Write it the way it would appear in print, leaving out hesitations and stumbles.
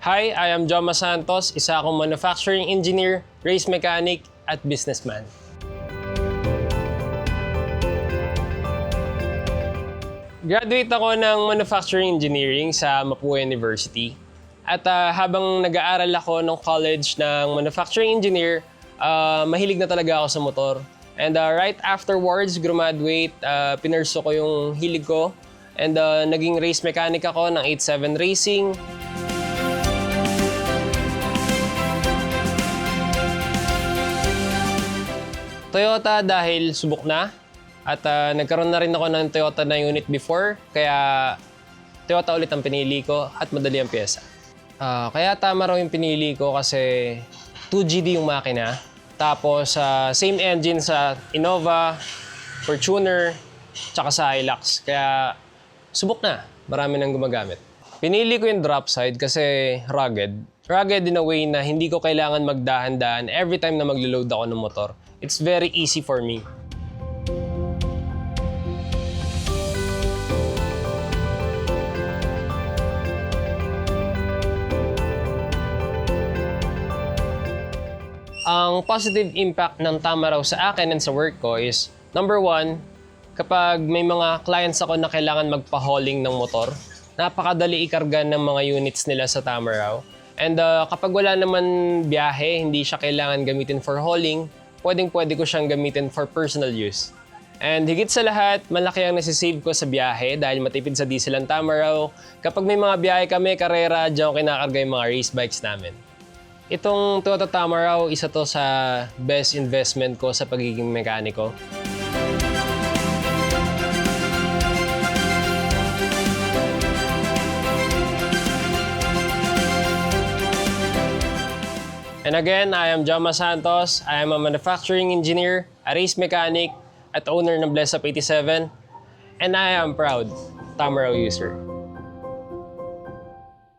Hi, I am Joma Santos, isa akong manufacturing engineer, race mechanic, at businessman. Graduate ako ng manufacturing engineering sa Mapua University. At habang nag-aaral ako ng college ng manufacturing engineer, mahilig na talaga ako sa motor. And right afterwards, graduate, pinurso ko yung hilig ko. And naging race mechanic ako ng 87 Racing. Toyota dahil subok na. At nagkaroon na rin ako ng Toyota na unit before. Kaya Toyota ulit ang pinili ko at madali ang pyesa. Kaya tama raw yung pinili ko kasi 2GD yung makina. Tapos same engine sa Innova, Fortuner, tsaka sa Hilux. Kaya subok na. Marami nang gumagamit. Pinili ko yung drop side kasi rugged. Rugged in a way na hindi ko kailangan magdahan-dahan every time na maglo-load ako ng motor. It's very easy for me. Ang positive impact ng Tamaraw sa akin and sa work ko is, number one, kapag may mga clients ako na kailangan magpa-hauling ng motor, napakadali ikarga ng mga units nila sa Tamaraw. And kapag wala naman biyahe, hindi siya kailangan gamitin for hauling, pwedeng-pwede ko siyang gamitin for personal use. And higit sa lahat, malaki ang nasisave ko sa biyahe dahil matipid sa diesel ang Tamaraw. Kapag may mga biyahe kami, karera, diyan ko kinakarga yung mga race bikes namin. Itong Toyota Tamaraw, isa to sa best investment ko sa pagiging mekaniko. And again, I am Joma Santos. I am a manufacturing engineer, a race mechanic, at owner ng Bless Up 87. And I am proud Tamaraw user.